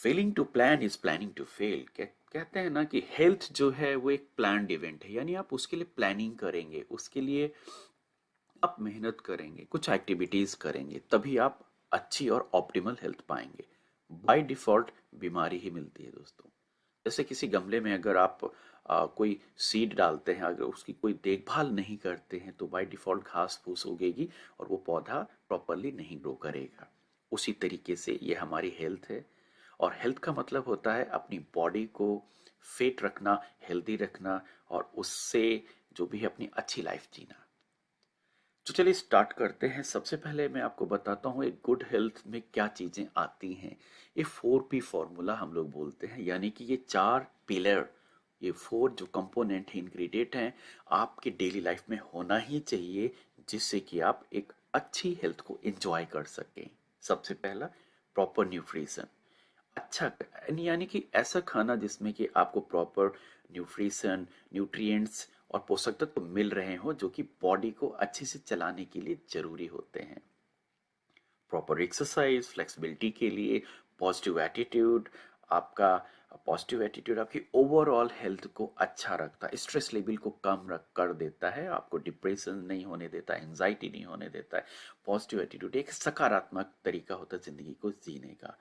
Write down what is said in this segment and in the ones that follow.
Fehling to plan is planning to fail. कहते हैं ना कि हेल्थ जो है वो एक प्लान्ड इवेंट है, यानी आप उसके लिए प्लानिंग करेंगे, उसके लिए आप मेहनत करेंगे, कुछ एक्टिविटीज करेंगे, तभी आप अच्छी और ऑप्टिमल हेल्थ पाएंगे। बाय डिफॉल्ट बीमारी ही मिलती है दोस्तों। जैसे किसी गमले में अगर आप कोई सीड डालते हैं, अगर उसकी कोई देखभाल नहीं करते हैं तो बाय डिफॉल्ट घास फूस उगेगी और वो पौधा प्रॉपरली नहीं ग्रो करेगा। उसी तरीके से ये हमारी हेल्थ है। और हेल्थ का मतलब होता है अपनी बॉडी को फिट रखना, हेल्दी रखना, और उससे जो भी है अपनी अच्छी लाइफ जीना। तो चलिए स्टार्ट करते हैं। सबसे पहले मैं आपको बताता हूँ एक गुड हेल्थ में क्या चीज़ें आती हैं। ये 4P फॉर्मूला हम लोग बोलते हैं, यानी कि ये 4 पिलर, ये 4 जो कंपोनेंट हैं, इंग्रेडिएंट हैं, आपके डेली लाइफ में होना ही चाहिए, जिससे कि आप एक अच्छी हेल्थ को एंजॉय कर सकें। सबसे पहला, प्रॉपर न्यूट्रिशन। अच्छा, यानी कि ऐसा खाना जिसमें कि आपको प्रॉपर न्यूट्रिशन, न्यूट्रिएंट्स और पोषक तत्व मिल रहे हो, जो कि बॉडी को अच्छे से चलाने के लिए जरूरी होते हैं। प्रॉपर एक्सरसाइज, फ्लेक्सिबिलिटी के लिए, पॉजिटिव एटीट्यूड। आपका पॉजिटिव एटीट्यूड आपकी ओवरऑल हेल्थ को अच्छा रखता है, स्ट्रेस लेवल को कम रख कर देता है, आपको डिप्रेशन नहीं होने देता, एंजाइटी नहीं होने देता है। पॉजिटिव एटीट्यूड एक सकारात्मक तरीका होता है जिंदगी को जीने का।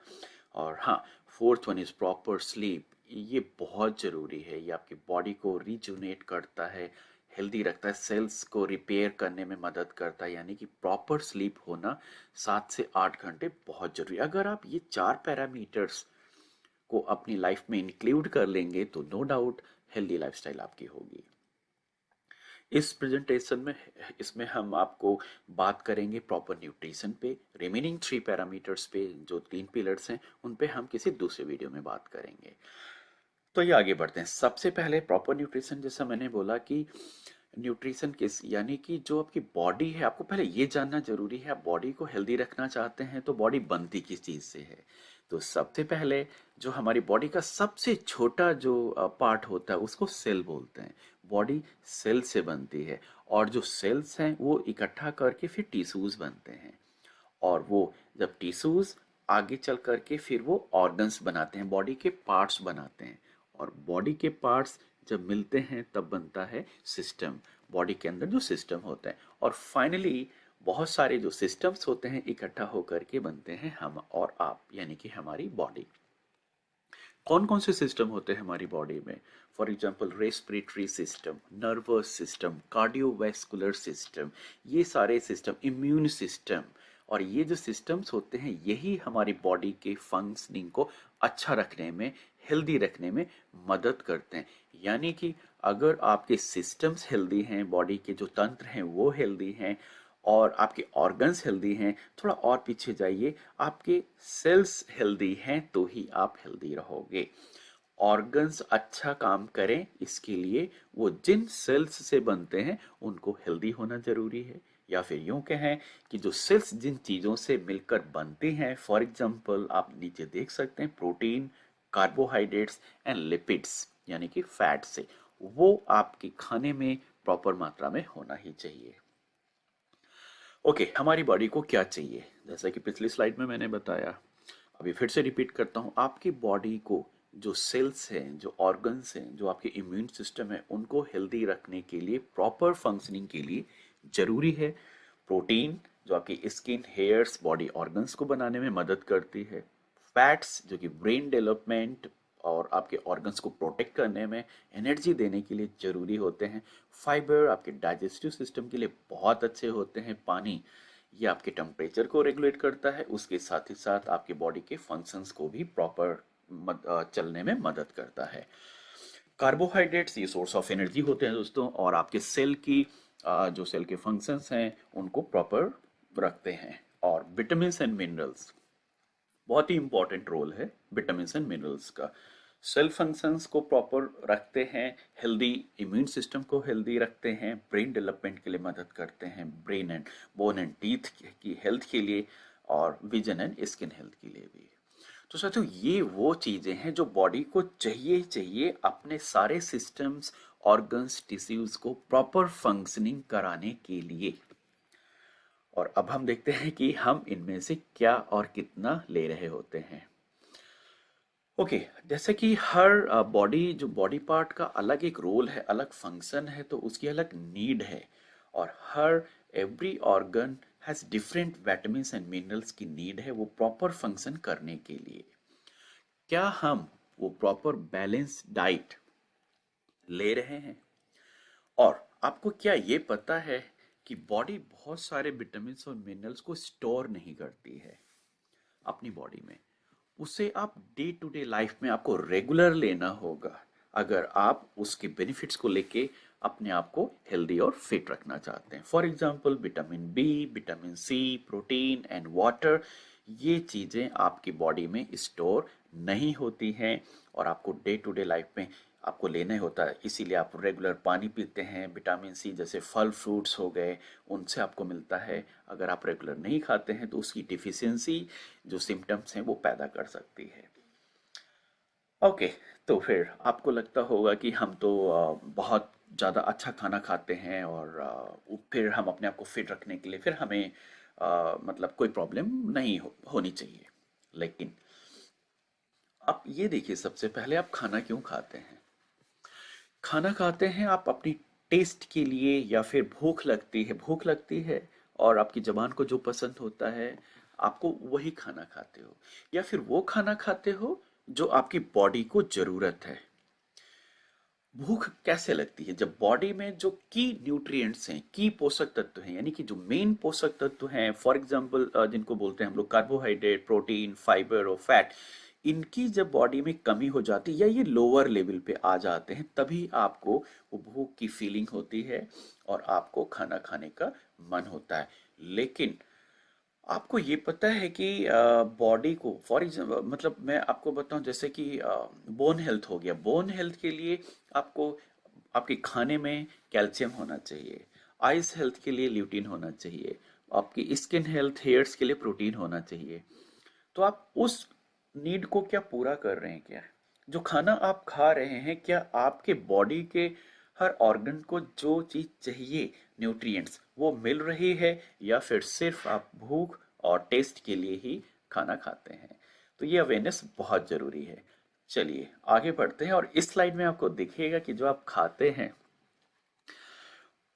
और हाँ, fourth one is proper sleep. ये बहुत ज़रूरी है, ये आपकी बॉडी को रिजुनेट करता है, हेल्दी रखता है, सेल्स को रिपेयर करने में मदद करता है, यानी कि प्रॉपर स्लीप होना 7 से 8 घंटे बहुत ज़रूरी है। अगर आप ये 4 पैरामीटर्स को अपनी लाइफ में इंक्लूड कर लेंगे तो नो डाउट हेल्दी लाइफस्टाइल आपकी होगी। इस प्रेजेंटेशन में, इसमें हम आपको बात करेंगे प्रॉपर न्यूट्रिशन पे, रिमेनिंग 3 पैरामीटर्स पे, जो 3 पिलर्स हैं उन पे हम किसी दूसरे वीडियो में बात करेंगे। तो ये आगे बढ़ते हैं। सबसे पहले प्रॉपर न्यूट्रिशन, जैसा मैंने बोला कि न्यूट्रिशन किस, यानी कि जो आपकी बॉडी है, आपको पहले ये जानना जरूरी है, आप बॉडी को हेल्दी रखना चाहते हैं तो बॉडी बनती किस चीज़ से है। तो सबसे पहले जो हमारी बॉडी का सबसे छोटा जो पार्ट होता है उसको सेल बोलते हैं। बॉडी सेल से बनती है, और जो सेल्स हैं वो इकट्ठा करके फिर टिश्यूज बनते हैं, और वो जब टिश्यूज आगे चल करके फिर वो ऑर्गन्स बनाते हैं, बॉडी के पार्ट्स बनाते हैं, और बॉडी के पार्ट्स जब मिलते हैं तब बनता है सिस्टम। बॉडी के अंदर जो सिस्टम होता है, और फाइनली बहुत सारे जो सिस्टम्स होते हैं इकट्ठा होकर के बनते हैं हम और आप, यानी कि हमारी बॉडी। कौन कौन से सिस्टम होते हैं हमारी बॉडी में? For example respiratory system, nervous system, cardiovascular system, ये सारे सिस्टम, इम्यून सिस्टम। और ये जो सिस्टम्स होते हैं यही हमारी बॉडी के फंक्शनिंग को अच्छा रखने में, हेल्दी रखने में मदद करते हैं। यानी कि अगर आपके सिस्टम्स हेल्दी हैं, बॉडी के जो तंत्र हैं वो हेल्दी हैं, और आपके ऑर्गन्स हेल्दी हैं, थोड़ा और पीछे जाइए, आपके सेल्स हेल्दी हैं, तो ही आप हेल्दी रहोगे। ऑर्गन्स अच्छा काम करें इसके लिए वो जिन सेल्स से बनते हैं उनको हेल्दी होना जरूरी है। या फिर यूं कहें कि जो सेल्स जिन चीज़ों से मिलकर बनती हैं, फॉर एग्जांपल आप नीचे देख सकते हैं, प्रोटीन, कार्बोहाइड्रेट्स एंड लिपिड्स, यानी कि फैट से, वो आपके खाने में प्रॉपर मात्रा में होना ही चाहिए। ओके, हमारी बॉडी को क्या चाहिए, जैसा कि पिछली स्लाइड में मैंने बताया, अभी फिर से रिपीट करता हूँ। आपकी बॉडी को जो सेल्स हैं, जो ऑर्गन्स हैं, जो आपके इम्यून सिस्टम है, उनको हेल्दी रखने के लिए, प्रॉपर फंक्शनिंग के लिए जरूरी है प्रोटीन, जो आपकी स्किन, हेयर्स, बॉडी ऑर्गन्स को बनाने में मदद करती है। फैट्स, जो कि ब्रेन डेवलपमेंट और आपके ऑर्गन्स को प्रोटेक्ट करने में, एनर्जी देने के लिए जरूरी होते हैं। फाइबर आपके डाइजेस्टिव सिस्टम के लिए बहुत अच्छे होते हैं। पानी, ये आपके टेम्परेचर को रेगुलेट करता है, उसके साथ ही साथ आपके बॉडी के फंक्शंस को भी प्रॉपर चलने में मदद करता है। कार्बोहाइड्रेट्स ये सोर्स ऑफ एनर्जी होते हैं दोस्तों, और आपके सेल की जो सेल के फंक्शंस हैं उनको प्रॉपर रखते हैं। और विटामिन एंड मिनरल्स, बहुत ही इंपॉर्टेंट रोल है विटामिन एंड मिनरल्स का। सेल फंक्शंस को प्रॉपर रखते हैं, हेल्दी इम्यून सिस्टम को हेल्दी रखते हैं, ब्रेन डेवलपमेंट के लिए मदद करते हैं, brain and bone and teeth की हेल्थ के लिए, और विजन एंड स्किन हेल्थ के लिए भी। तो साथियों, ये वो चीजें हैं जो बॉडी को चाहिए चाहिए अपने सारे सिस्टम्स, ऑर्गन्स, टिश्यूज को प्रॉपर फंक्शनिंग कराने के लिए। और अब हम देखते हैं कि हम इनमें से क्या और कितना ले रहे होते हैं। ओके, जैसे कि हर बॉडी जो बॉडी पार्ट का अलग एक रोल है, अलग फंक्शन है, तो उसकी अलग नीड है। और हर every organ has different vitamins and minerals की नीड है वो प्रॉपर फंक्शन करने के लिए। क्या हम वो प्रॉपर बैलेंस डाइट ले रहे हैं? और आपको क्या ये पता है कि बॉडी बहुत सारे विटामिन्स और मिनरल्स को स्टोर नहीं करती है अपनी बॉडी में? उसे आप डे टू डे लाइफ में आपको रेगुलर लेना होगा अगर आप उसके बेनिफिट्स को लेके अपने आप को हेल्दी और फिट रखना चाहते हैं। For example vitamin B, vitamin C, protein and water, ये चीज़ें आपकी बॉडी में स्टोर नहीं होती हैं और आपको डे टू डे लाइफ में आपको लेना ही होता है। इसीलिए आप रेगुलर पानी पीते हैं। विटामिन सी जैसे फल फ्रूट्स हो गए, उनसे आपको मिलता है। अगर आप रेगुलर नहीं खाते हैं तो उसकी डिफिशियंसी जो सिम्टम्स हैं वो पैदा कर सकती है। ओके, तो फिर आपको लगता होगा कि हम तो बहुत ज़्यादा अच्छा खाना खाते हैं और फिर हम अपने आप को फिट रखने के लिए फिर हमें मतलब कोई प्रॉब्लम नहीं होनी चाहिए। लेकिन आप ये देखिए, सबसे पहले आप खाना क्यों खाते हैं? खाना खाते हैं आप अपनी टेस्ट के लिए या फिर भूख लगती है और आपकी ज़बान को जो पसंद होता है आपको वही खाना खाते हो, या फिर वो खाना खाते हो जो आपकी बॉडी को ज़रूरत है। भूख कैसे लगती है? जब बॉडी में जो की न्यूट्रिएंट्स हैं, की पोषक तत्व हैं, यानी कि जो मेन पोषक तत्व हैं, फॉर एग्जांपल जिनको बोलते हैं हम लोग कार्बोहाइड्रेट, प्रोटीन, फाइबर और फैट, इनकी जब बॉडी में कमी हो जाती है या ये लोअर लेवल पे आ जाते हैं, तभी आपको वो भूख की फीलिंग होती है और आपको खाना खाने का मन होता है। लेकिन आपको ये पता है कि बॉडी को फॉर एग्जाम्पल, मतलब मैं आपको बताऊं, जैसे कि बोन हेल्थ हो गया, बोन हेल्थ के लिए आपको आपके खाने में कैल्शियम होना चाहिए। आइस हेल्थ के लिए ल्यूटिन होना चाहिए। आपकी स्किन हेल्थ, हेयर्स के लिए प्रोटीन होना चाहिए। तो आप उस नीड को क्या पूरा कर रहे हैं क्या? जो खाना आप खा रहे हैं, क्या आपके बॉडी के हर ऑर्गन को जो चीज चाहिए, न्यूट्रिएंट्स, वो मिल रही है, या फिर सिर्फ आप भूख और टेस्ट के लिए ही खाना खाते हैं? तो ये अवेयरनेस बहुत जरूरी है। चलिए आगे बढ़ते हैं और इस स्लाइड में आपको दिखेगा कि जो आप खाते हैं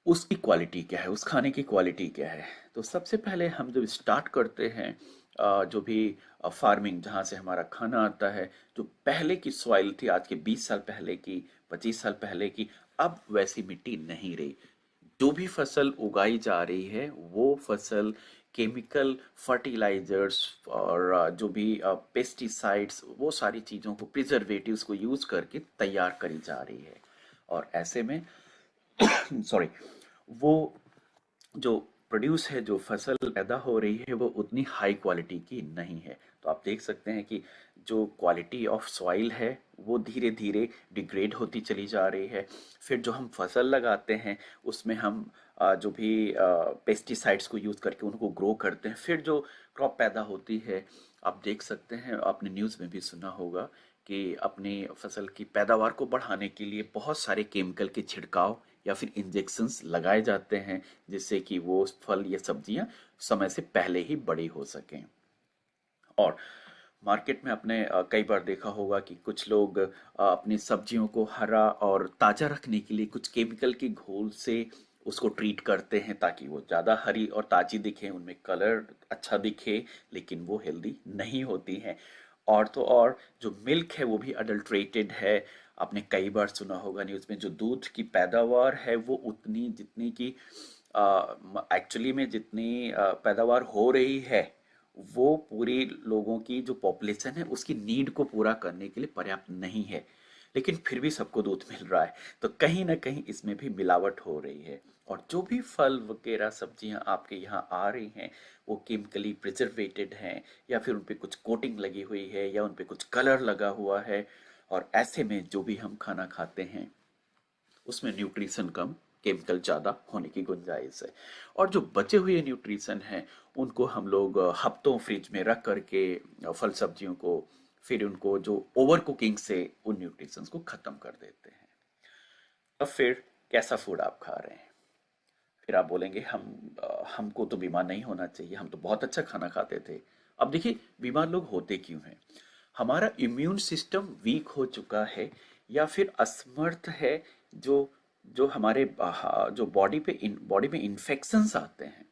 उसकी क्वालिटी क्या है, उस खाने की क्वालिटी क्या है। तो सबसे पहले हम जब स्टार्ट करते हैं जो भी फार्मिंग, जहाँ से हमारा खाना आता है, जो पहले की सॉइल थी, आज के 20 साल पहले की, 25 साल पहले की, अब वैसी मिट्टी नहीं रही। जो भी फसल उगाई जा रही है वो फसल केमिकल फर्टिलाइजर्स और जो भी पेस्टिसाइड्स, वो सारी चीज़ों को, प्रिजर्वेटिव्स को यूज़ करके तैयार करी जा रही है। और ऐसे में सॉरी, वो जो प्रोड्यूस है, जो फसल पैदा हो रही है, वो उतनी हाई क्वालिटी की नहीं है। तो आप देख सकते हैं कि जो क्वालिटी ऑफ सॉइल है वो धीरे धीरे डिग्रेड होती चली जा रही है। फिर जो हम फसल लगाते हैं उसमें हम जो भी पेस्टिसाइड्स को यूज़ करके उनको ग्रो करते हैं, फिर जो क्रॉप पैदा होती है, आप देख सकते हैं, आपने न्यूज़ में भी सुना होगा कि अपनी फसल की पैदावार को बढ़ाने के लिए बहुत सारे केमिकल के छिड़काव या फिर इंजेक्शंस लगाए जाते हैं, जिससे कि वो फल या सब्जियां समय से पहले ही बड़ी हो सकें। और मार्केट में आपने कई बार देखा होगा कि कुछ लोग अपनी सब्जियों को हरा और ताज़ा रखने के लिए कुछ केमिकल की घोल से उसको ट्रीट करते हैं ताकि वो ज़्यादा हरी और ताज़ी दिखे, उनमें कलर अच्छा दिखे, लेकिन वो हेल्दी नहीं होती हैं। और तो और जो मिल्क है वो भी अडल्ट्रेटेड है। आपने कई बार सुना होगा न्यूज़ में, जो दूध की पैदावार है वो उतनी जितनी की एक्चुअली में जितनी पैदावार हो रही है, वो पूरी लोगों की जो पॉपुलेशन है उसकी नीड को पूरा करने के लिए पर्याप्त नहीं है। लेकिन फिर भी सबको दूध मिल रहा है, तो कहीं ना कहीं इसमें भी मिलावट हो रही है। और जो भी फल वगैरह सब्जियां आपके यहाँ आ रही हैं वो केमिकली प्रिजर्वेटेड हैं, या फिर उन पे कुछ कोटिंग लगी हुई है, या उन पे कुछ कलर लगा हुआ है। और ऐसे में जो भी हम खाना खाते हैं उसमें न्यूट्रिशन कम, केमिकल ज़्यादा होने की गुंजाइश है। और जो बचे हुए न्यूट्रिशन हैं उनको हम लोग हफ्तों फ्रिज में रख करके फल सब्जियों को, फिर उनको जो ओवर कुकिंग से उन न्यूट्रिशंस को ख़त्म कर देते हैं। अब फिर कैसा फूड आप खा रहे हैं? फिर आप बोलेंगे हमको तो बीमार नहीं होना चाहिए, हम तो बहुत अच्छा खाना खाते थे। अब देखिए बीमार लोग होते क्यों हैं? हमारा इम्यून सिस्टम वीक हो चुका है या फिर असमर्थ है, जो जो हमारे जो बॉडी में इन्फेक्शंस आते हैं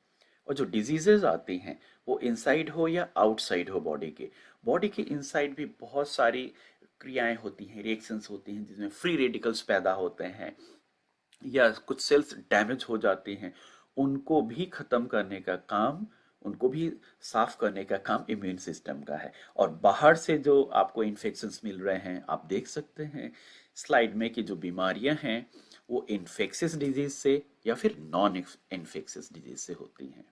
और जो डिजीजेज आती हैं, वो इनसाइड हो या आउटसाइड हो बॉडी के इनसाइड भी बहुत सारी क्रियाएं होती हैं, रिएक्शंस होती हैं, जिसमें फ्री रेडिकल्स पैदा होते हैं या कुछ सेल्स डैमेज हो जाती हैं। उनको भी खत्म करने का काम, उनको भी साफ करने का काम इम्यून सिस्टम का है। और बाहर से जो आपको इन्फेक्शंस मिल रहे हैं, आप देख सकते हैं स्लाइड में कि जो बीमारियां हैं वो इन्फेक्शियस डिजीज से या फिर नॉन इन्फेक्शियस डिजीज से होती हैं।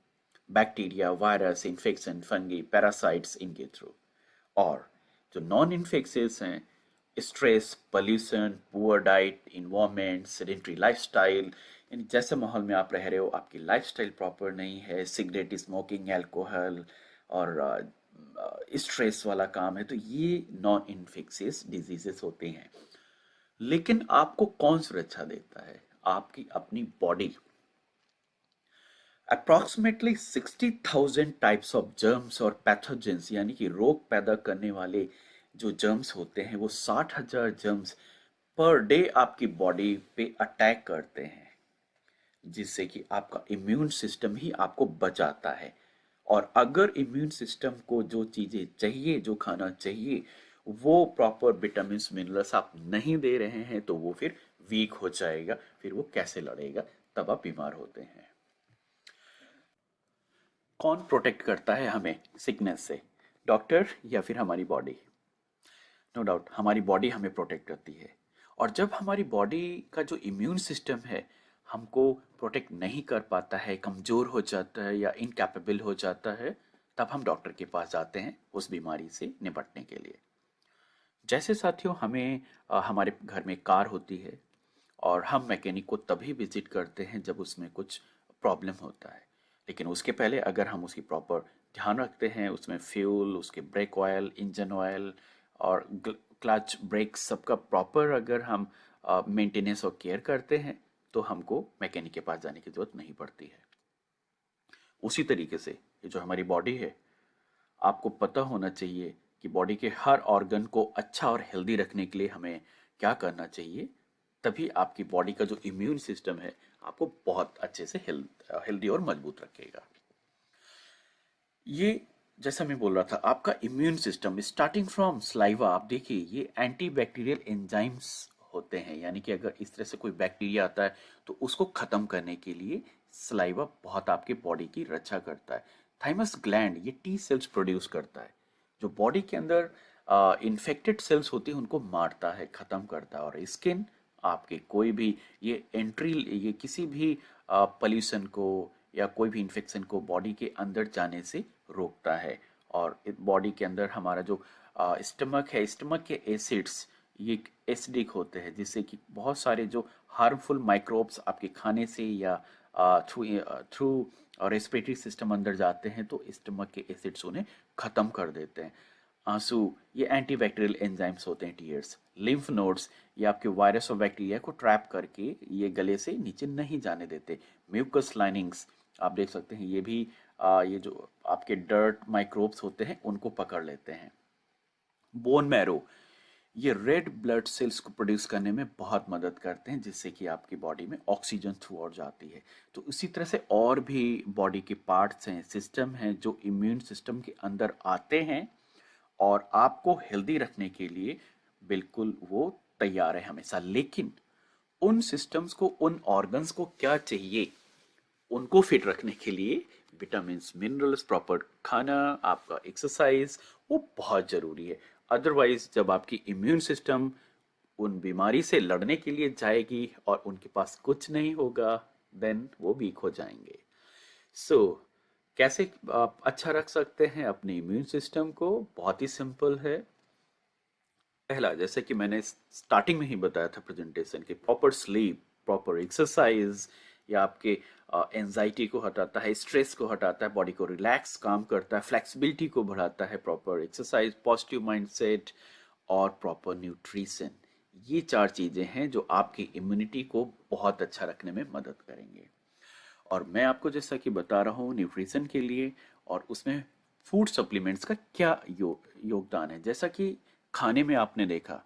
Bacteria, virus, infection, fungi, parasites इनके थ्रू। और जो नॉन इन्फेक्शियस हैं, stress, pollution, poor diet, environment, sedentary lifestyle, यानी जैसे माहौल में आप रह रहे हो, आपकी लाइफस्टाइल प्रॉपर नहीं है, सिगरेट, स्मोकिंग, अल्कोहल और स्ट्रेस वाला काम है, तो ये नॉन इन्फेक्शियस डिजीजेस होते हैं। लेकिन आपको कौन सुरक्षा देता है? आपकी अपनी body. Approximately 60,000 types of germs और पैथोजेंस, यानी कि रोग पैदा करने वाले जो जर्म्स होते हैं, वो 60,000 जर्म्स पर डे आपकी बॉडी पे अटैक करते हैं, जिससे कि आपका इम्यून सिस्टम ही आपको बचाता है। और अगर इम्यून सिस्टम को जो चीज़ें चाहिए, जो खाना चाहिए, वो प्रॉपर विटामिन मिनरल्स आप नहीं दे रहे हैं, तो वो फिर वीक हो जाएगा, फिर वो कैसे लड़ेगा? तब आप बीमार होते हैं। कौन प्रोटेक्ट करता है हमें सिकनेस से? डॉक्टर या फिर हमारी बॉडी? नो डाउट हमारी बॉडी हमें प्रोटेक्ट करती है। और जब हमारी बॉडी का जो इम्यून सिस्टम है हमको प्रोटेक्ट नहीं कर पाता है, कमज़ोर हो जाता है या इनकैपेबल हो जाता है, तब हम डॉक्टर के पास जाते हैं उस बीमारी से निपटने के लिए। जैसे साथियों, हमें हमारे घर में कार होती है और हम मैकेनिक को तभी विजिट करते हैं जब उसमें कुछ प्रॉब्लम होता है। लेकिन उसके पहले अगर हम उसकी प्रॉपर ध्यान रखते हैं, उसमें फ्यूल, उसके ब्रेक ऑयल, इंजन ऑयल और क्लच ब्रेक सबका प्रॉपर अगर हम मेंटेनेंस और केयर करते हैं, तो हमको मैकेनिक के पास जाने की ज़रूरत नहीं पड़ती है। उसी तरीके से ये जो हमारी बॉडी है, आपको पता होना चाहिए कि बॉडी के हर ऑर्गन को अच्छा और हेल्दी रखने के लिए हमें क्या करना चाहिए। तभी आपकी बॉडी का जो इम्यून सिस्टम है आपको बहुत अच्छे से हेल्दी और मजबूत रखेगा। ये जैसा मैं बोल रहा था, आपका immune system starting from saliva, आप देखिए ये एंटी बैक्टीरियल एंजाइम्स होते हैं, यानी कि अगर इस तरह से कोई बैक्टीरिया आता है तो उसको खत्म करने के लिए स्लाइवा बहुत आपके बॉडी की रक्षा करता है। थाइमस ग्लैंड ये टी सेल्स प्रोड्यूस करता है, जो बॉडी के अंदर इन्फेक्टेड सेल्स होती है उनको मारता है, खत्म करता है। और स्किन आपके कोई भी ये किसी भी पोल्यूशन को या कोई भी इन्फेक्शन को बॉडी के अंदर जाने से रोकता है। और बॉडी के अंदर हमारा जो स्टमक है, स्टमक के एसिड्स ये एसिडिक होते हैं, जिससे कि बहुत सारे जो हार्मफुल माइक्रोब्स आपके खाने से या थ्रू रेस्पिरेटरी सिस्टम अंदर जाते हैं, तो स्टमक के एसिड्स उन्हें ख़त्म कर देते हैं। आंसू ये एंटीबैक्टीरियल एंजाइम्स होते हैं। टीयर्स, लिम्फ नोड्स ये आपके वायरस और बैक्टीरिया को ट्रैप करके ये गले से नीचे नहीं जाने देते। म्यूकस लाइनिंग्स आप देख सकते हैं, ये भी ये जो आपके डर्ट माइक्रोब्स होते हैं उनको पकड़ लेते हैं। बोन मैरो ये रेड ब्लड सेल्स को प्रोड्यूस करने में बहुत मदद करते हैं, जिससे कि आपकी बॉडी में ऑक्सीजन थ्रू आउट जाती है। तो इसी तरह से और भी बॉडी के पार्ट्स हैं, सिस्टम हैं, जो इम्यून सिस्टम के अंदर आते हैं और आपको हेल्दी रखने के लिए बिल्कुल वो तैयार है हमेशा। लेकिन उन सिस्टम्स को, उन ऑर्गन्स को क्या चाहिए? उनको फिट रखने के लिए विटामिन मिनरल्स, प्रॉपर खाना, आपका एक्सरसाइज वो बहुत ज़रूरी है। अदरवाइज जब आपकी इम्यून सिस्टम उन बीमारी से लड़ने के लिए जाएगी और उनके पास कुछ नहीं होगा, देन वो वीक हो जाएंगे। सो कैसे आप अच्छा रख सकते हैं अपने इम्यून सिस्टम को? बहुत ही सिंपल है। पहला, जैसे कि मैंने स्टार्टिंग में ही बताया था प्रेजेंटेशन के, प्रॉपर स्लीप, प्रॉपर एक्सरसाइज, या आपके एंजाइटी को हटाता है, स्ट्रेस को हटाता है, बॉडी को रिलैक्स काम करता है, फ्लेक्सिबिलिटी को बढ़ाता है प्रॉपर एक्सरसाइज, पॉजिटिव माइंडसेट और प्रॉपर न्यूट्रिशन। ये चार चीज़ें हैं जो आपकी इम्यूनिटी को बहुत अच्छा रखने में मदद करेंगे। और मैं आपको जैसा कि बता रहा हूँ न्यूट्रिशन के लिए और उसमें फूड सप्लीमेंट्स का क्या योगदान है। जैसा कि खाने में आपने देखा,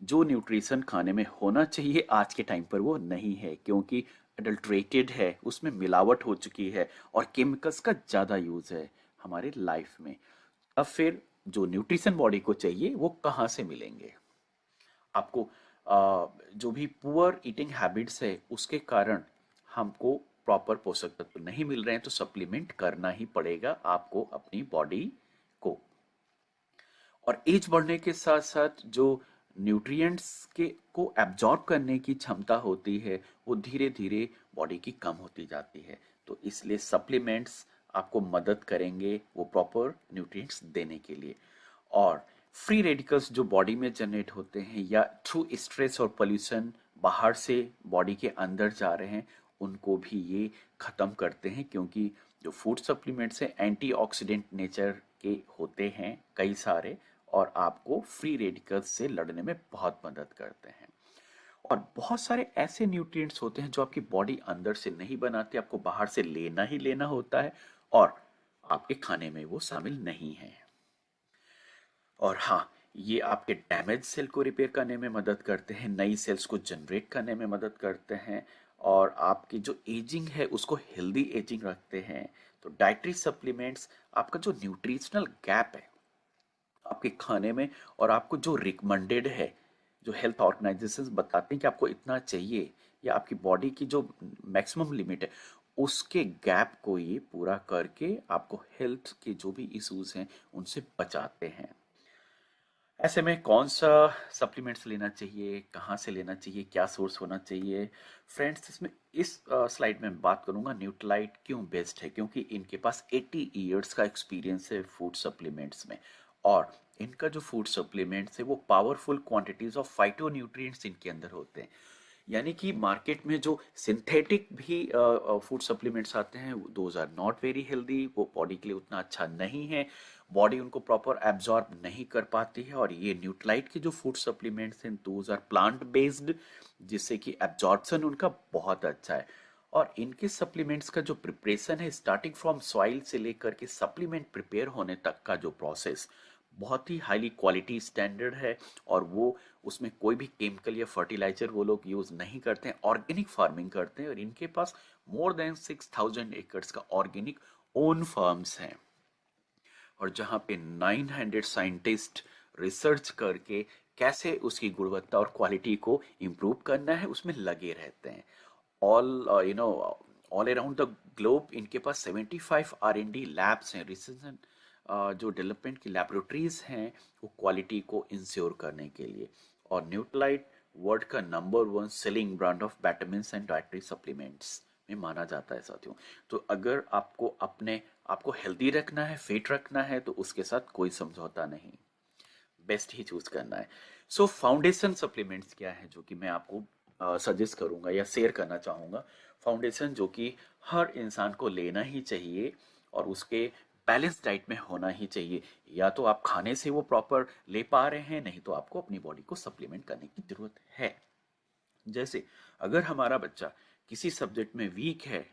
जो न्यूट्रिशन खाने में होना चाहिए आज के टाइम पर वो नहीं है, क्योंकि अडल्ट्रेटेड है, उसमें मिलावट हो चुकी है और केमिकल्स का ज़्यादा यूज़ है हमारे लाइफ में। अब फिर जो न्यूट्रिशन बॉडी को चाहिए वो कहाँ से मिलेंगे आपको? जो भी पुअर ईटिंग हैबिट्स है उसके कारण हमको प्रॉपर पोषक तत्व नहीं मिल रहे हैं, तो सप्लीमेंट करना ही पड़ेगा आपको अपनी बॉडी को। और एज बढ़ने के साथ साथ जो न्यूट्रिएंट्स के को एब्जॉर्ब करने की क्षमता होती है वो धीरे धीरे बॉडी की कम होती जाती है। तो इसलिए सप्लीमेंट्स आपको मदद करेंगे वो प्रॉपर न्यूट्रिएंट्स देने के लिए। और फ्री रेडिकल्स जो बॉडी में जनरेट होते हैं या थ्रू स्ट्रेस और पोल्यूशन बाहर से बॉडी के अंदर जा रहे हैं, उनको भी ये ख़त्म करते हैं, क्योंकि जो फूड सप्लीमेंट्स हैं एंटीऑक्सीडेंट नेचर के होते हैं कई सारे, और आपको फ्री रेडिकल्स से लड़ने में बहुत मदद करते हैं। और बहुत सारे ऐसे न्यूट्रिएंट्स होते हैं जो आपकी बॉडी अंदर से नहीं बनाती, आपको बाहर से लेना ही लेना होता है और आपके खाने में वो शामिल नहीं है। और हाँ, ये आपके डैमेज सेल को रिपेयर करने में मदद करते हैं, नई सेल्स को जनरेट करने में मदद करते हैं, और आपकी जो एजिंग है उसको हेल्दी एजिंग रखते हैं। तो डाइटरी सप्लीमेंट्स आपका जो न्यूट्रिशनल गैप है आपके खाने में, और आपको जो रिकमेंडेड है, जो हेल्थ ऑर्गेनाइजेशंस बताते हैं कि आपको इतना चाहिए, या आपकी बॉडी की जो मैक्सिमम लिमिट है, उसके गैप को ये पूरा करके आपको हेल्थ के जो भी इश्यूज हैं उनसे बचाते हैं। ऐसे में कौन सा सप्लीमेंट्स लेना चाहिए, कहाँ से लेना चाहिए, क्या सोर्स होना चाहिए? फ्रेंड्स, इसमें इस स्लाइड में बात करूंगा न्यूट्रालाइट क्यों बेस्ट है, क्योंकि इनके पास 80 इयर्स का एक्सपीरियंस है फूड सप्लीमेंट्स में। और इनका जो फूड सप्लीमेंट्स है वो powerful quantities of phyto nutrients इनके अंदर होते हैं। यानी कि मार्केट में जो सिंथेटिक भी फूड सप्लीमेंट्स आते हैं those are not very healthy, वो बॉडी के लिए उतना अच्छा नहीं है, बॉडी उनको प्रॉपर एब्जॉर्ब नहीं कर पाती है। और ये न्यूट्रालाइट के जो फूड सप्लीमेंट्स हैं दोज आर प्लांट बेस्ड, जिससे कि एब्जॉर्प्शन उनका बहुत अच्छा है। और इनके सप्लीमेंट्स का जो प्रिपरेशन है स्टार्टिंग फ्रॉम सॉइल से लेकर के सप्लीमेंट प्रिपेयर होने तक का जो प्रोसेस बहुत ही हाईली क्वालिटी स्टैंडर्ड है। और वो उसमें कोई भी केमिकल या फर्टिलाइजर वो लोग यूज नहीं करते हैं, ऑर्गेनिक फार्मिंग करते हैं। और इनके पास मोर देन 6000 एकर्स का ऑर्गेनिक ओन फार्म्स हैं, और जहाँ पे 900 साइंटिस्ट रिसर्च करके कैसे उसकी गुणवत्ता और क्वालिटी को इम्प्रूव करना है उसमें लगे रहते हैं। All all around the globe इनके पास 75 R&D लैब्स हैं, रिसर्च एंड जो डेवलपमेंट की लैबोरेटरीज हैं वो क्वालिटी को इंश्योर करने के लिए। और न्यूट्रालाइट वर्ल्ड का number 1 selling brand of vitamins and dietary supplements में माना जाता है साथियों। तो अगर आपको अपने आपको हेल्दी रखना है, फिट रखना है, तो उसके साथ कोई समझौता नहीं, बेस्ट ही चूज करना है। सो फाउंडेशन सप्लीमेंट्स क्या है जो कि मैं आपको सजेस्ट करूंगा या शेयर करना चाहूंगा? फाउंडेशन जो कि हर इंसान को लेना ही चाहिए और उसके बैलेंस डाइट में होना ही चाहिए। या तो आप खाने से वो प्रॉपर ले पा रहे हैं, नहीं तो आपको अपनी बॉडी को सप्लीमेंट करने की जरूरत है। जैसे अगर हमारा बच्चा किसी सब्जेक्ट में वीक है,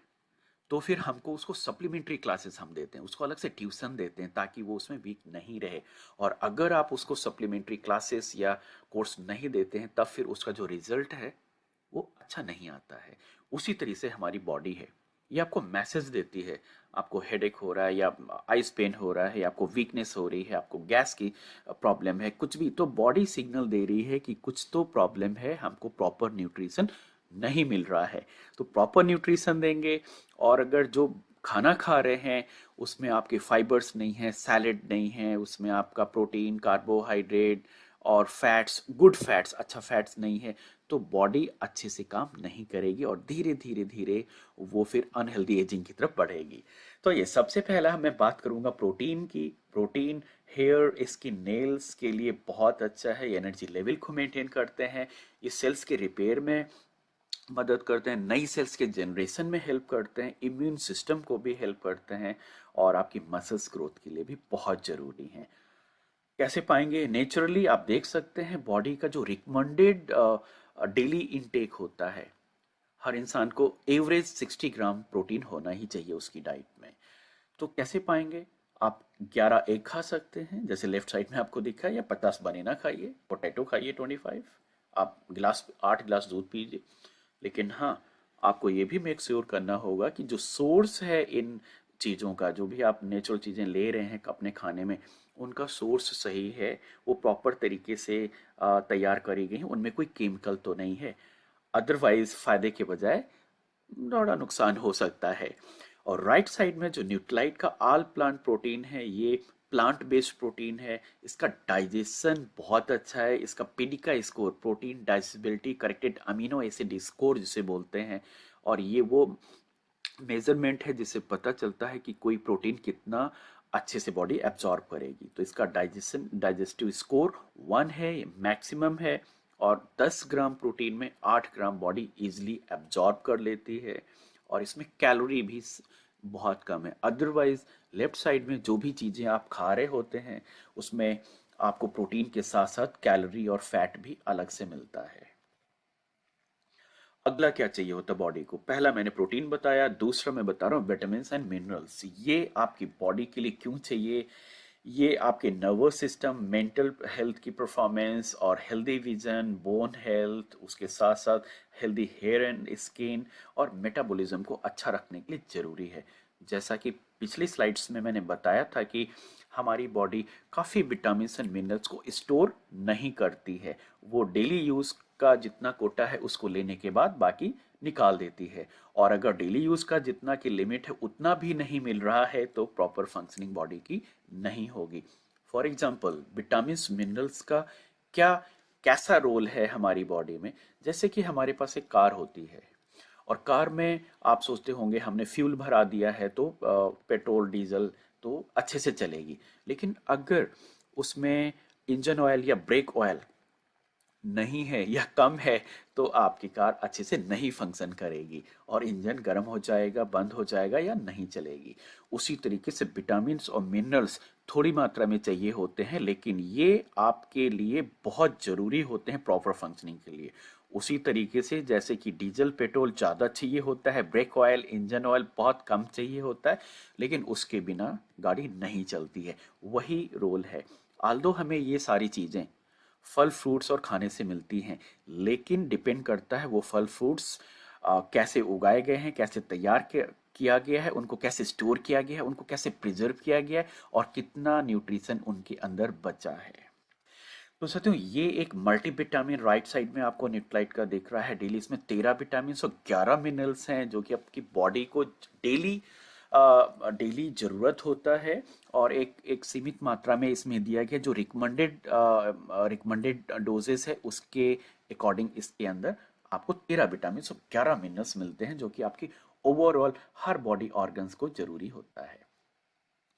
तो फिर हमको उसको सप्लीमेंट्री क्लासेस हम देते हैं, उसको अलग से ट्यूशन देते हैं ताकि वो उसमें वीक नहीं रहे। और अगर आप उसको सप्लीमेंट्री क्लासेस या कोर्स नहीं देते हैं, तब फिर उसका जो रिजल्ट है वो अच्छा नहीं आता है। उसी तरीके से हमारी बॉडी है, ये आपको मैसेज देती है। आपको हेडेक हो रहा है, या आइस पेन हो रहा है, या आपको वीकनेस हो रही है, आपको गैस की प्रॉब्लम है, कुछ भी, तो बॉडी सिग्नल दे रही है कि कुछ तो प्रॉब्लम है, हमको प्रॉपर न्यूट्रिशन नहीं मिल रहा है। तो प्रॉपर न्यूट्रिशन देंगे। और अगर जो खाना खा रहे हैं उसमें आपके फाइबर्स नहीं है, सैलेड नहीं है, उसमें आपका प्रोटीन, कार्बोहाइड्रेट और फैट्स, गुड फैट्स, अच्छा फैट्स नहीं है, तो बॉडी अच्छे से काम नहीं करेगी और धीरे धीरे धीरे वो फिर अनहेल्दी एजिंग की तरफ बढ़ेगी। तो ये सबसे पहला मैं बात करूंगा प्रोटीन की। प्रोटीन हेयर, स्किन, नेल्स के लिए बहुत अच्छा है, एनर्जी लेवल को मेंटेन करते हैं, ये सेल्स के रिपेयर में मदद करते हैं, नई सेल्स के जनरेशन में हेल्प करते हैं, इम्यून सिस्टम को भी हेल्प करते हैं, और आपकी मसल्स ग्रोथ के लिए भी बहुत जरूरी हैं। कैसे पाएंगे? नेचुरली आप देख सकते हैं बॉडी का जो रिकमेंडेड डेली इनटेक होता है, हर इंसान को एवरेज 60 ग्राम प्रोटीन होना ही चाहिए उसकी डाइट में। तो कैसे पाएंगे? आप 11 एग खा सकते हैं जैसे लेफ्ट साइड में आपको दिखा है, या 50 बनाना खाइए, पोटैटो खाइए 25, आप गिलास 8 गिलास दूध पीजिए। लेकिन हाँ, आपको ये भी मेक श्योर करना होगा कि जो सोर्स है इन चीज़ों का, जो भी आप नेचुरल चीज़ें ले रहे हैं अपने खाने में, उनका सोर्स सही है, वो प्रॉपर तरीके से तैयार करी गई हैं, उनमें कोई केमिकल तो नहीं है। अदरवाइज फायदे के बजाय थोड़ा नुकसान हो सकता है। और राइट साइड में जो न्यूट्राइट का आल प्लांट प्रोटीन है, ये प्लांट बेस्ड प्रोटीन है। इसका डाइजेशन बहुत अच्छा है। इसका पीडिका score, protein digestibility corrected amino acid score जिसे बोलते हैं, और ये वो मेजरमेंट है जिससे पता चलता है कि कोई प्रोटीन कितना अच्छे से बॉडी एब्जॉर्ब करेगी। तो इसका डाइजेस्टिव स्कोर 1 है, मैक्सिमम है। और 10 ग्राम प्रोटीन में 8 ग्राम बॉडी इजीली एब्जॉर्ब कर लेती है। और इसमें कैलोरी भी बहुत कम है। अदरवाइज लेफ्ट साइड में जो भी चीज़ें आप खा रहे होते हैं, उसमें आपको प्रोटीन के साथ साथ कैलोरी और फैट भी अलग से मिलता है। अगला क्या चाहिए होता बॉडी को? पहला मैंने प्रोटीन बताया, दूसरा मैं बता रहा हूँ विटामिन एंड मिनरल्स। ये आपकी बॉडी के लिए क्यों चाहिए? ये आपके नर्वस सिस्टम, मेंटल हेल्थ की परफॉर्मेंस और हेल्दी विजन, बोन हेल्थ, उसके साथ साथ हेल्दी हेयर एंड स्किन और मेटाबॉलिज्म को अच्छा रखने के लिए ज़रूरी है। जैसा कि पिछली स्लाइड्स में मैंने बताया था कि हमारी बॉडी काफ़ी विटामिन एंड मिनरल्स को स्टोर नहीं करती है। वो डेली यूज़ का जितना कोटा है उसको लेने के बाद बाकी निकाल देती है। और अगर डेली यूज़ का जितना की लिमिट है उतना भी नहीं मिल रहा है तो प्रॉपर फंक्शनिंग बॉडी की नहीं होगी। फॉर एग्जाम्पल, विटामिन मिनरल्स का क्या कैसा रोल है हमारी बॉडी में? जैसे कि हमारे पास एक कार होती है, और कार में आप सोचते होंगे हमने फ्यूल भरा दिया है तो पेट्रोल डीजल तो अच्छे से चलेगी। लेकिन अगर उसमें इंजन ऑयल या ब्रेक ऑयल नहीं है या कम है तो आपकी कार अच्छे से नहीं फंक्शन करेगी और इंजन गर्म हो जाएगा, बंद हो जाएगा या नहीं चलेगी। उसी तरीके से विटामिन्स और मिनरल्स थोड़ी मात्रा में चाहिए होते हैं, लेकिन ये आपके लिए बहुत ज़रूरी होते हैं प्रॉपर फंक्शनिंग के लिए। उसी तरीके से जैसे कि डीजल पेट्रोल ज़्यादा चाहिए होता है, ब्रेक ऑयल इंजन ऑयल बहुत कम चाहिए होता है, लेकिन उसके बिना गाड़ी नहीं चलती है। वही रोल है। आल्दो हमें ये सारी चीज़ें फल फ्रूट्स और खाने से मिलती हैं, लेकिन डिपेंड करता है वो फल फ्रूट्स कैसे उगाए गए हैं, कैसे तैयार किया गया है, उनको कैसे स्टोर किया गया है, उनको कैसे प्रिजर्व किया गया है, और कितना न्यूट्रिशन उनके अंदर बचा है। तो साथियों, ये एक मल्टीविटामिन राइट साइड में आपको न्यूट्राइट का दिख रहा है। डेली इसमें 13 विटामिन और 11 मिनरल्स हैं जो कि आपकी बॉडी को डेली डेली ज़रूरत होता है। और एक एक सीमित मात्रा में इसमें दिया गया जो रिकमेंडेड डोजेस है उसके अकॉर्डिंग इसके अंदर आपको 13 विटामिन और 11 मिनरल्स मिलते हैं जो कि आपकी ओवरऑल हर बॉडी ऑर्गन्स को जरूरी होता है।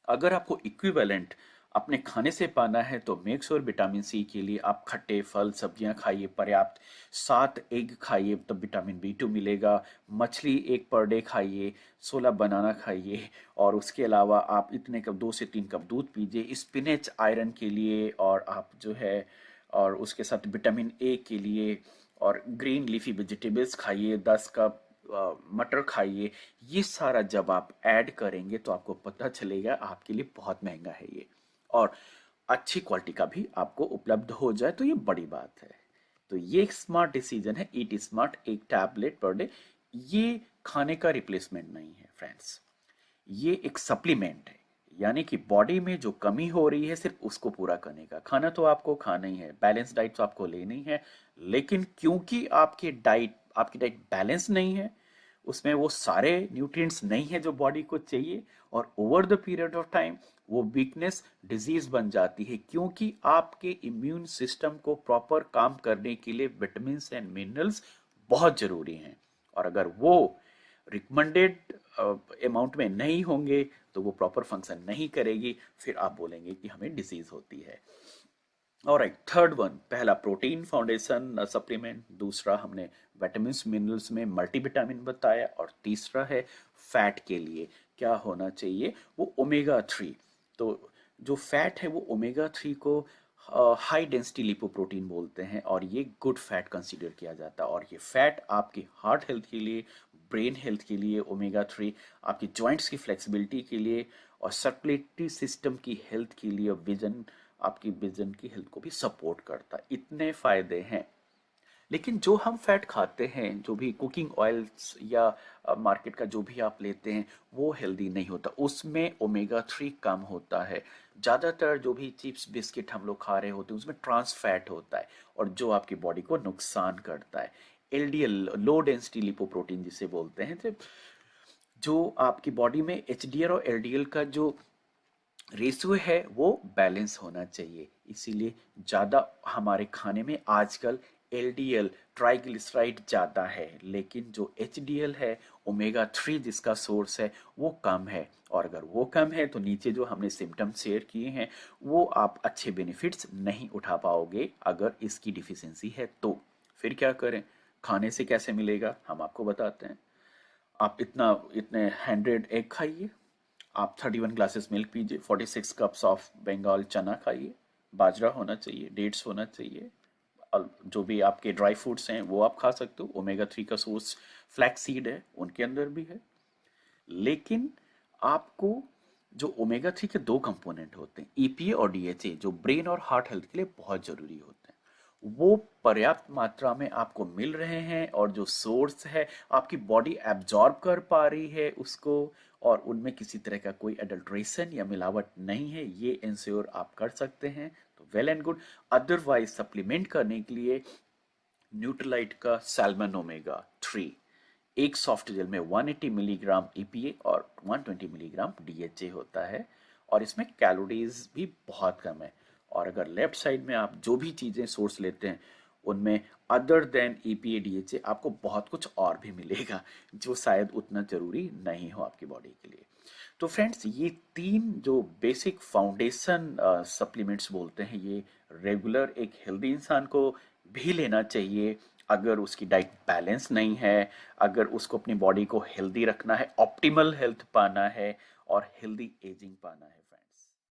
अगर आपको इक्विवेलेंट अपने खाने से पाना है तो मेक श्योर विटामिन सी के लिए आप खट्टे फल सब्जियां खाइए पर्याप्त। 7 एग खाइए तब विटामिन B2 मिलेगा। मछली एक पर डे खाइए। 16 बनाना खाइए। और उसके अलावा आप इतने कप 2 से 3 कप दूध पीजिए स्पिनेच आयरन के लिए, और आप जो है और उसके साथ विटामिन ए के लिए। और ग्रीन लीफी वेजिटेबल्स खाइए 10 कप। मटर खाइए। ये सारा जब आप ऐड करेंगे तो आपको पता चलेगा आपके लिए बहुत महंगा है ये, और अच्छी क्वालिटी का भी आपको उपलब्ध हो जाए तो ये बड़ी बात है। तो ये एक स्मार्ट डिसीजन है, ईट स्मार्ट, एक टैबलेट पर डे। ये खाने का रिप्लेसमेंट नहीं है फ्रेंड्स, ये एक सप्लीमेंट है। यानी कि बॉडी में जो कमी हो रही है सिर्फ उसको पूरा करने का खाना तो आपको खाना ही है, बैलेंस डाइट तो आपको लेनी है। लेकिन क्योंकि आपकी डाइट बैलेंस नहीं है, उसमें वो सारे न्यूट्रिएंट्स नहीं है जो बॉडी को चाहिए, और over the period of time वो वीकनेस डिजीज बन जाती है, क्योंकि आपके इम्यून सिस्टम को प्रॉपर काम करने के लिए विटामिन एंड मिनरल्स बहुत जरूरी हैं। और अगर वो रिकमेंडेड अमाउंट में नहीं होंगे तो वो प्रॉपर फंक्शन नहीं करेगी, फिर आप बोलेंगे कि हमें डिजीज होती है। और थर्ड वन, पहला प्रोटीन फाउंडेशन सप्लीमेंट, दूसरा हमने विटामिन मिनरल्स में मल्टीविटामिन बताया, और तीसरा है फैट के लिए क्या होना चाहिए, वो ओमेगा 3। तो जो फैट है वो ओमेगा 3 को हाई डेंसिटी लिपोप्रोटीन बोलते हैं, और ये गुड फैट कंसीडर किया जाता है। और ये फैट आपकी हार्ट हेल्थ के लिए ब्रेन हेल्थ के लिए ओमेगा 3, आपकी जॉइंट्स की फ्लेक्सिबिलिटी के लिए और सर्कुलेटरी सिस्टम की हेल्थ के लिए, विजन, आपकी विजन की हेल्थ को भी सपोर्ट करता है। इतने फायदे हैं। लेकिन जो हम फैट खाते हैं, जो भी कुकिंग ऑयल्स या मार्केट का जो भी आप लेते हैं, वो हेल्दी नहीं होता, उसमें ओमेगा 3 कम होता है। ज़्यादातर जो भी चिप्स बिस्किट हम लोग खा रहे होते हैं उसमें ट्रांस फैट होता है और जो आपकी बॉडी को नुकसान करता है। एलडीएल, लो डेंसिटी लिपोप्रोटीन जिसे बोलते हैं, जो आपकी बॉडी में एचडीएल और एलडीएल का जो रेशियो है वो बैलेंस होना चाहिए। इसीलिए ज़्यादा हमारे खाने में आजकल एलडीएल, ट्राइग्लिसराइड ज़्यादा है, लेकिन जो एचडीएल है, ओमेगा 3 जिसका सोर्स है, वो कम है। और अगर वो कम है तो नीचे जो हमने सिम्टम्स शेयर किए हैं वो आप अच्छे बेनिफिट्स नहीं उठा पाओगे अगर इसकी डिफिशियंसी है तो। फिर क्या करें? खाने से कैसे मिलेगा हम आपको बताते हैं। आप इतने 100 एग खाइए, आप 31 ग्लासेस मिल्क पीजिए, 46 कप्स ऑफ बंगाल चना खाइए, बाजरा होना चाहिए, डेट्स होना चाहिए, और जो भी आपके ड्राई फ्रूट्स हैं वो आप खा सकते हो। ओमेगा 3 का सोर्स फ्लैक्स सीड है, उनके अंदर भी है। लेकिन आपको जो ओमेगा 3 के दो कंपोनेंट होते हैं, ईपीए और डीएचए, जो ब्रेन और हार्ट हेल्थ के लिए बहुत जरूरी होते हैं, वो पर्याप्त मात्रा में आपको मिल रहे हैं और जो सोर्स है आपकी बॉडी एब्जॉर्ब कर पा रही है उसको, और उनमें किसी तरह का कोई एडल्ट्रेशन या मिलावट नहीं है, ये इंश्योर आप कर सकते हैं तो well and good. Otherwise supplement करने के लिए न्यूट्रलाइट का सैल्मन ओमेगा 3 एक सॉफ्ट जेल में 180 मिलीग्राम ईपीए और 120 मिलीग्राम डीएचए होता है, और इसमें कैलोरीज भी बहुत कम है। और अगर लेफ्ट साइड में आप जो भी चीज़ें सोर्स लेते हैं उनमें अदर देन ईपीए डीएचए आपको बहुत कुछ और भी मिलेगा जो शायद उतना ज़रूरी नहीं हो आपकी बॉडी के लिए। तो फ्रेंड्स, ये तीन जो बेसिक फाउंडेशन सप्लीमेंट्स बोलते हैं, ये रेगुलर एक हेल्दी इंसान को भी लेना चाहिए अगर उसकी डाइट बैलेंस नहीं है, अगर उसको अपनी बॉडी को हेल्दी रखना है, ऑप्टिमल हेल्थ पाना है और हेल्दी एजिंग पाना है।